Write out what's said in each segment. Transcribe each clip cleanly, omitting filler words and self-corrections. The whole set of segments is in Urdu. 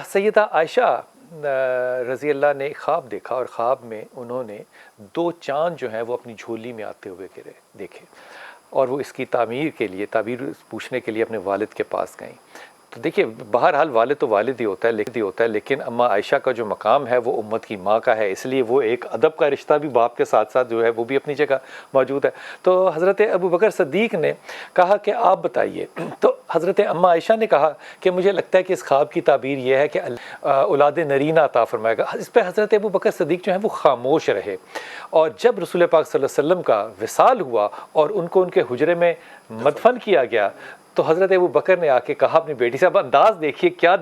سیدہ عائشہ رضی اللہ نے ایک خواب دیکھا، اور خواب میں انہوں نے 2 چاند جو ہیں وہ اپنی جھولی میں آتے ہوئے دیکھے، اور وہ اس کی تعبیر پوچھنے کے لیے اپنے والد کے پاس گئیں۔ تو دیکھیے بہرحال والد تو والد ہی ہوتا ہے، لیکن اماں عائشہ کا جو مقام ہے وہ امت کی ماں کا ہے، اس لیے وہ ایک ادب کا رشتہ بھی باپ کے ساتھ ساتھ جو ہے وہ بھی اپنی جگہ موجود ہے۔ تو حضرت ابو بکر صدیق نے کہا کہ آپ بتائیے، تو حضرت اماں عائشہ نے کہا کہ مجھے لگتا ہے کہ اس خواب کی تعبیر یہ ہے کہ اولاد نرینہ عطا فرمائے گا۔ اس پہ حضرت ابو بکر صدیق جو ہیں وہ خاموش رہے، اور جب رسول پاک صلی اللہ علیہ وسلم کا وصال ہوا اور ان کو ان کے حجرے میں مدفن کیا گیا، تو حضرت ابو بکر نے آ کے کہا اپنی بیٹی سے، اب انداز دیکھیے کیا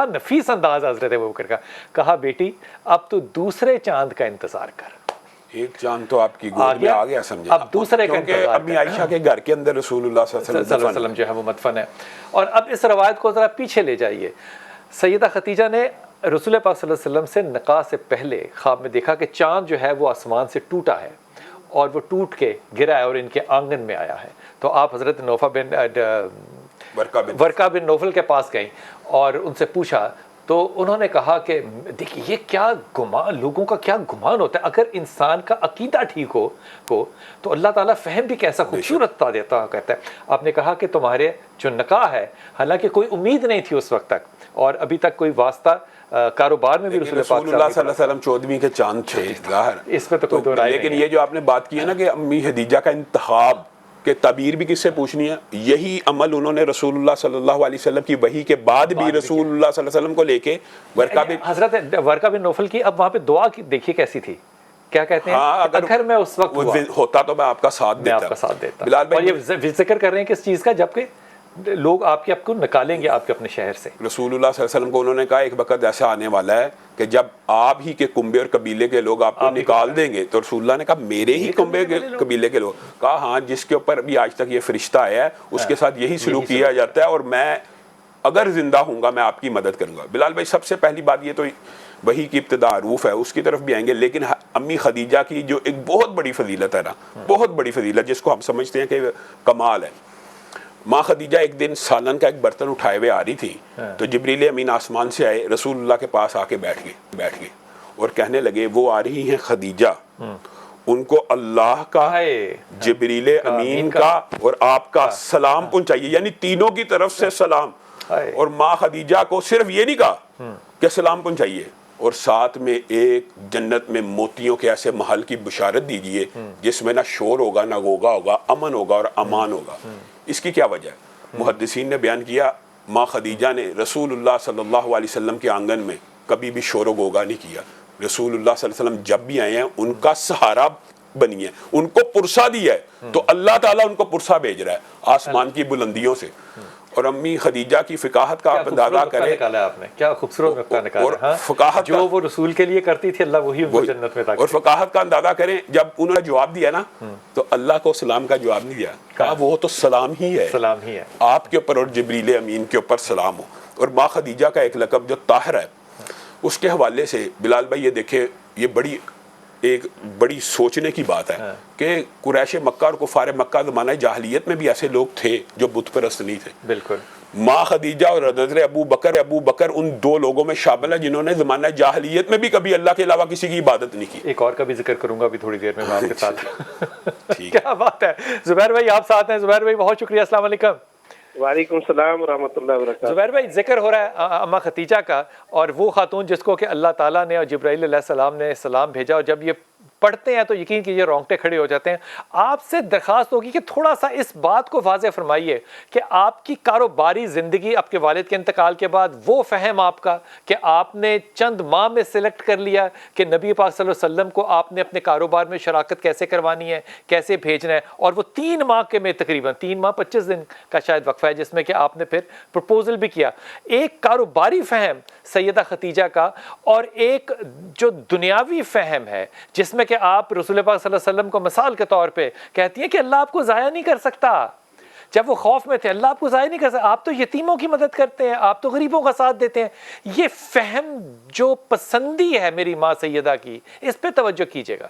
نفیس انداز حضرت ابو بکر کا، کہا بیٹی اب تو دوسرے چاند کا انتظار کر۔ ایک چاند تو آپ کی گود میں آ گیا سمجھے، اب دوسرے کا انتظار کر، امی عائشہ کے گھر کے اندر رسول اللہ صلی اللہ علیہ وسلم جو ہے وہ مدفن ہے۔ اور اب اس روایت کو ذرا پیچھے لے جائیے، سیدہ خدیجہ نے رسول پاک صلی اللہ علیہ وسلم سے نکاح سے پہلے خواب میں دیکھا کہ چاند جو ہے وہ آسمان سے ٹوٹا ہے، اور وہ ٹوٹ کے گرا ہے اور ان کے آنگن میں آیا ہے۔ تو آپ حضرت ورقہ بن نوفل کے پاس گئیں اور ان سے پوچھا، تو انہوں نے کہا کہ دیکھیے یہ کیا گمان، لوگوں کا کیا گمان ہوتا ہے، اگر انسان کا عقیدہ ٹھیک ہو تو اللہ تعالیٰ فہم بھی کیسا خوبصورت عطا دیتا کہتا ہے۔ آپ نے کہا کہ تمہارے جو نکاح ہے، حالانکہ کوئی امید نہیں تھی اس وقت تک، اور ابھی تک کوئی واسطہ کاروبار میں بھی رسول اللہ صلی اللہ علیہ وسلم 14ویں کے چاند تھے ظاہر، اس پہ تو کوئی دو رائے نہیں ہے۔ لیکن یہ جو آپ نے بات کی ہے نا کہ امی خدیجہ کا انتخاب کہ تعبیر بھی کس سے پوچھنی ہے، یہی عمل انہوں نے رسول اللہ صلی اللہ علیہ وسلم کی وحی کے بعد بھی رسول اللہ صلی اللہ علیہ وسلم کو لے کے حضرت ورقہ بن نوفل کی، اب وہاں پہ دعا دیکھیے کیسی تھی، کیا کہتے ہیں، اگر میں اس وقت ہوتا تو میں آپ کا ساتھ دیتا۔ بلال اور یہ ذکر کر رہے ہیں کس چیز کا، جبکہ لوگ آپ کو نکالیں گے آپ کے اپنے شہر سے۔ رسول اللہ صلی اللہ علیہ وسلم کو انہوں نے کہا ایک وقت ایسا آنے والا ہے کہ جب آپ ہی کے کنبے اور قبیلے کے لوگ آپ کو نکال دیں گے، تو رسول اللہ نے کہا میرے ہی کنبے کے قبیلے کے لوگ، کہا ہاں جس کے اوپر بھی آج تک یہ فرشتہ آیا ہے اس کے ساتھ یہی سلوک کیا جاتا ہے، اور میں اگر زندہ ہوں گا میں آپ کی مدد کروں گا۔ بلال بھائی سب سے پہلی بات یہ تو وحی کی ابتدا عروف ہے، اس کی طرف بھی آئیں گے، لیکن امی خدیجہ کی جو ایک بہت بڑی فضیلت ہے نا، بہت بڑی فضیلت جس کو ہم سمجھتے ہیں کہ کمال ہے۔ ماں خدیجہ ایک دن سالن کا ایک برتن اٹھائے ہوئے آ رہی تھی، تو جبریل امین آسمان سے آئے، رسول اللہ کے پاس آ کے بیٹھ گئے اور کہنے لگے وہ آ رہی ہیں خدیجہ، ان کو اللہ کا، جبریل امین کا اور آپ کا سلام پہنچائیے، یعنی تینوں کی طرف سے سلام۔ اور ماں خدیجہ کو صرف یہ نہیں کہا کہ سلام پہنچائیے، اور ساتھ میں ایک جنت میں موتیوں کے ایسے محل کی بشارت دیجئے جس میں نہ شور ہوگا نہ غوغا ہوگا، امن ہوگا اور امان ہوگا۔ اس کی کیا وجہ ہے؟ محدثین نے بیان کیا ماں خدیجہ نے رسول اللہ صلی اللہ علیہ وسلم کے آنگن میں کبھی بھی شور و غوغا نہیں کیا۔ رسول اللہ صلی اللہ علیہ وسلم جب بھی آئے ہیں ان کا سہارا بنی ہے، ان کو پرسہ دیا ہے، تو اللہ تعالیٰ ان کو پرسہ بھیج رہا ہے آسمان کی بلندیوں سے۔ اور امی خدیجہ کی فقاہت کا آپ اندازہ کریں، کیا خوبصورت نقطہ نکالا ہے، جو وہ رسول کے لیے کرتی تھی اللہ وہی ان کو جنت میں داخل۔ اور فقاہت کا اندازہ کریں، جب انہوں نے جواب دیا نا تو اللہ کو سلام کا جواب نہیں دیا، کہا وہ تو سلام ہی ہے، آپ کے اوپر اور جبریل امین کے اوپر سلام ہو۔ اور ماں خدیجہ کا ایک لقب جو طاہر ہے، اس کے حوالے سے بلال بھائی یہ دیکھیں، یہ ایک بڑی سوچنے کی بات ہے کہ قریش مکہ اور کفار مکہ زمانہ جاہلیت میں بھی ایسے لوگ تھے جو بت پرست نہیں تھے۔ بالکل ماں خدیجہ اور حضرت ابو بکر ان دو لوگوں میں شامل ہے جنہوں نے زمانہ جاہلیت میں بھی کبھی اللہ کے علاوہ کسی کی عبادت نہیں کی۔ ایک اور کا بھی ذکر کروں گا ابھی تھوڑی دیر میں آپ کے ساتھ۔ کیا بات ہے، زبیر بھائی آپ ساتھ ہیں؟ زبیر بھائی بہت شکریہ، السلام علیکم۔ وعلیکم السلام ورحمۃ اللہ وبرکاتہ۔ زبیر بھائی ذکر ہو رہا ہے اماں خدیجہ کا، اور وہ خاتون جس کو کہ اللہ تعالیٰ نے اور جبرائیل علیہ السلام نے سلام بھیجا، اور جب یہ پڑھتے ہیں تو یقین کیجیے رونگٹے کھڑے ہو جاتے ہیں۔ آپ سے درخواست ہوگی کہ تھوڑا سا اس بات کو واضح فرمائیے کہ آپ کی کاروباری زندگی آپ کے والد کے انتقال کے بعد وہ فہم آپ کا کہ آپ نے چند ماہ میں سلیکٹ کر لیا کہ نبی پاک صلی اللہ علیہ وسلم کو آپ نے اپنے کاروبار میں شراکت کیسے کروانی ہے، کیسے بھیجنا ہے، اور وہ 3 ماہ کے میں تقریباً 3 ماہ 25 دن کا شاید وقفہ ہے جس میں کہ آپ نے پھر پرپوزل بھی کیا۔ ایک کاروباری فہم سیدہ خدیجہ کا، اور ایک جو دنیاوی فہم ہے جس میں کہ آپ رسول پاک صلی اللہ علیہ وسلم کو مثال کے طور پہ کہتی ہیں کہ اللہ آپ کو ضائع نہیں کر سکتا۔ جب وہ خوف میں تھے اللہ آپ کو ضائع نہیں کر سکتا، آپ تو یتیموں کی مدد کرتے ہیں، آپ تو غریبوں کا ساتھ دیتے ہیں۔ یہ فہم جو پسندی ہے میری ماں سیدہ کی، اس پہ توجہ کیجیے گا۔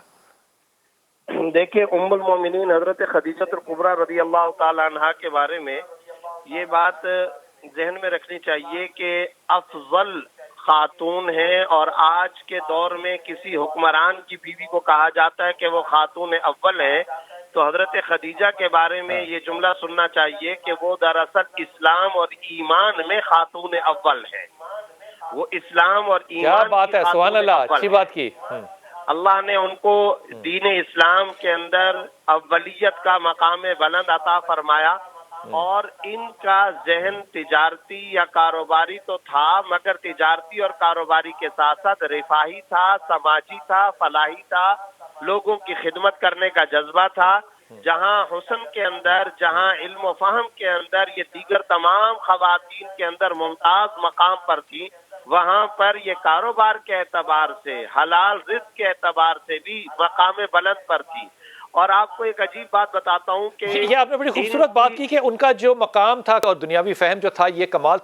دیکھیں ام المومنین حضرت خدیجہ الکبریٰ رضی اللہ تعالی عنہا کے بارے میں یہ بات ذہن میں رکھنی چاہیے کہ افضل خاتون ہیں، اور آج کے دور میں کسی حکمران کی بیوی کو کہا جاتا ہے کہ وہ خاتون اول ہے، تو حضرت خدیجہ کے بارے میں یہ جملہ سننا چاہیے کہ وہ دراصل اسلام اور ایمان میں خاتون اول ہے. وہ اسلام اور کیا ایمان بات کی ہے، خاتون سبحان اللہ، اول اچھی ہے. بات کی. اللہ نے ان کو دین اسلام کے اندر اولیت کا مقام بلند عطا فرمایا، اور ان کا ذہن تجارتی یا کاروباری تو تھا، مگر تجارتی اور کاروباری کے ساتھ ساتھ رفاہی تھا، سماجی تھا، فلاحی تھا، لوگوں کی خدمت کرنے کا جذبہ تھا. جہاں حسن کے اندر، جہاں علم و فہم کے اندر یہ دیگر تمام خواتین کے اندر ممتاز مقام پر تھی، وہاں پر یہ کاروبار کے اعتبار سے، حلال رزق کے اعتبار سے بھی مقام بلند پر تھی. اور آپ کو ایک عجیب بات بتاتا ہوں کہ یہ آپ نے بڑی خوبصورت بات کی کہ ان کا جو مقام تھا اور دنیاوی فہم جو تھا، یہ کمال تھا.